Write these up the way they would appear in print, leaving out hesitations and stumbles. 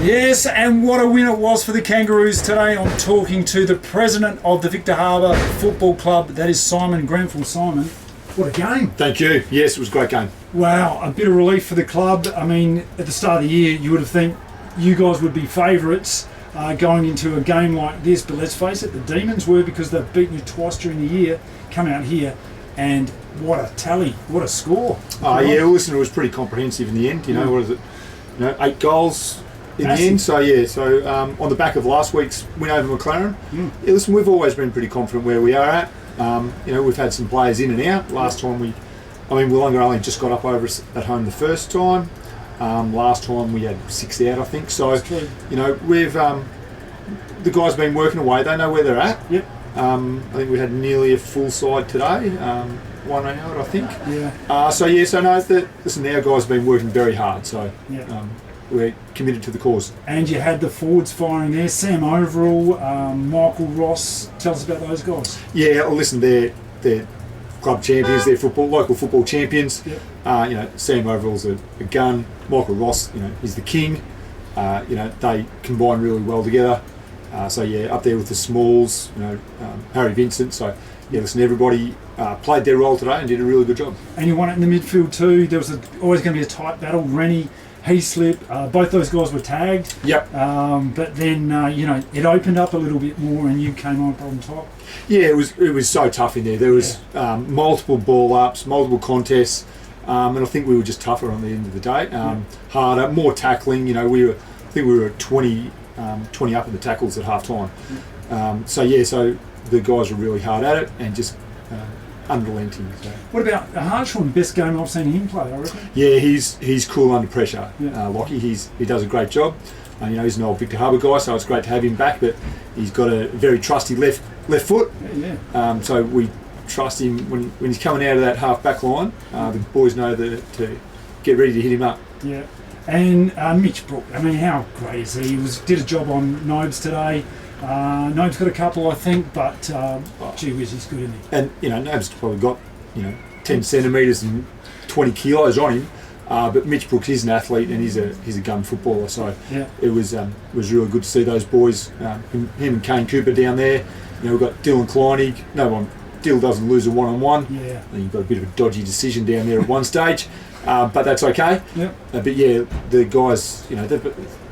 Yes, and what a win it was for the Kangaroos today. I'm talking to the president of the Victor Harbor Football Club, that is Simon Grenfell. Simon, what a game. Thank you. Yes, it was a great game. Wow, a bit of relief for the club. I mean, at the start of the year, you would have think you guys would be favourites going into a game like this, but let's face it, the Demons were, because they've beaten you twice during the year, come out here and what a tally, what a score. Yeah, listen, it was pretty comprehensive in the end. What is it? 8 goals in the end. So on the back of last week's win over McLaren, listen, we've always been pretty confident where we are at. We've had some players in and out. Last time Willunga only just got up over us at home the first time. Last time we had 6 out, I think. So, we've the guys have been working away. They know where they're at. Yep. I think we had nearly a full side today. 1 out, I think. Yeah. Listen, our guys have been working very hard. So, we're committed to the cause. And you had the forwards firing there, Sam Overall, Michael Ross. Tell us about those guys. Yeah, well, listen, they're club champions, they're local football champions. Yep. Sam Overall's a gun. Michael Ross, he's the king. They combine really well together. Up there with the Smalls, Harry Vincent. So, listen, everybody played their role today and did a really good job. And you won it in the midfield too. There was always going to be a tight battle. Rennie, Heaslip, both those guys were tagged. Yep. But then, it opened up a little bit more and you came on top. Yeah, it was so tough in there. There was multiple ball ups, multiple contests, and I think we were just tougher on the end of the day. Harder, more tackling. I think we were 20 up in the tackles at half time. So the guys were really hard at it and just unrelenting. So. What about Hartshorn? Best game I've seen him play, I reckon. Yeah, he's cool under pressure. Yeah. Lockie, he does a great job. He's an old Victor Harbor guy, so it's great to have him back. But he's got a very trusty left foot. Yeah. So we trust him when he's coming out of that half back line. The boys know to get ready to hit him up. Yeah. And Mitch Brook, how great is he? He did a job on Nobes today. Nobes got a couple, I think, but gee whiz, he's good, isn't he? And Nobes probably got 10 centimetres and 20 kilos on him. But Mitch Brooks is an athlete and he's a gun footballer. So it was really good to see those boys. Him and Kane Cooper down there. We've got Dylan Kleinig. Dill doesn't lose a one-on-one. Yeah. And you've got a bit of a dodgy decision down there at one stage. But that's okay. Yep. The guys,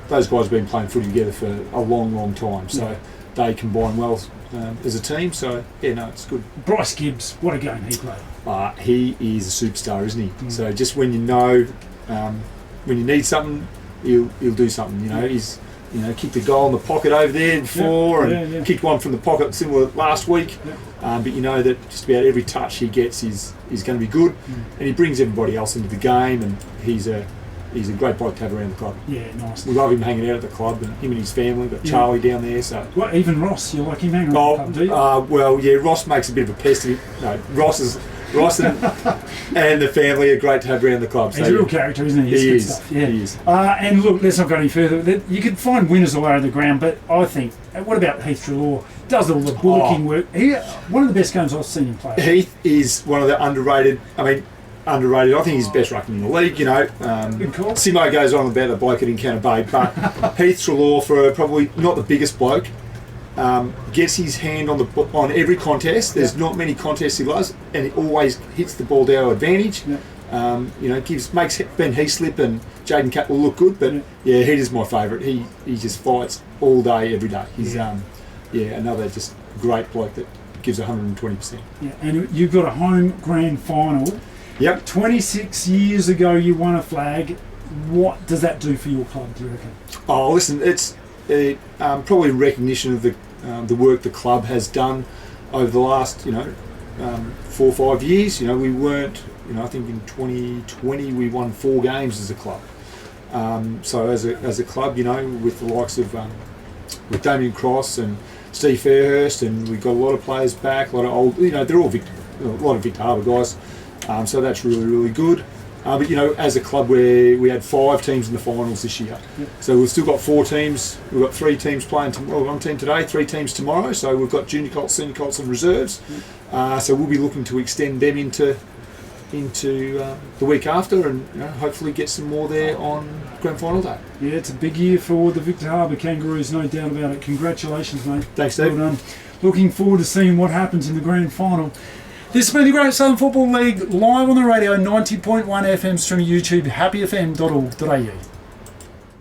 those guys have been playing footy together for a long, long time. So they combine well as a team. So, it's good. Bryce Gibbs, what a game he played. He is a superstar, isn't he? So just when when you need something, he'll do something. He's kicked a goal in the pocket over there before and kicked one from the pocket similar last week. But that just about every touch he gets is going to be good, and he brings everybody else into the game, and he's a great bloke to have around the club. Yeah, nice. We love him hanging out at the club, and him and his family. Got Charlie down there, so. Well, even Ross, you like him hanging around the club, do you? Ross makes a bit of a pest of him. No, Ross and the family are great to have around the club. He's a real character, isn't he? He is. Stuff. Yeah. He is. And look, let's not go any further. You can find winners all over the ground, but I think, what about Heath Trelaw? Does all the bullocking work. One of the best games I've seen him play. Heath is one of the underrated. I think he's the best ruckman in the league. Good call. Simo goes on about the bloke at Encounter Bay, but Heath Trelaw, for probably not the biggest bloke, gets his hand on every contest. There's not many contests he does, and he always hits the ball to our advantage. Makes Ben Heaslip and Jaden Campbell look good, but Heath is my favourite. He just fights all day, every day. He's another just great bloke that gives 120%. Yeah, and you've got a home grand final. Yep. 26 years ago you won a flag. What does that do for your club, do you reckon? Oh, listen, it's probably recognition of the work the club has done over the last 4 or 5 years. We weren't, I think in 2020 we won 4 games as a club. So as a club, with the likes of with Damien Cross and Steve Fairhurst, and we've got a lot of players back, a lot of old, they're all a lot of Victor Harbor guys. So that's really, really good. But as a club, we had 5 teams in the finals this year. Yep. So we've still got 4 teams. We've got 3 teams playing tomorrow. 1 team today, 3 teams tomorrow. So we've got junior colts, senior colts, and reserves. Yep. So we'll be looking to extend them into the week after, and hopefully get some more there on grand final day. Yeah, it's a big year for the Victor Harbour Kangaroos, no doubt about it. Congratulations, mate. Thanks, Steve. Well done. Looking forward to seeing what happens in the grand final. This has been the Great Southern Football League live on the radio, 90.1 FM, streaming YouTube, happyfm.org.au.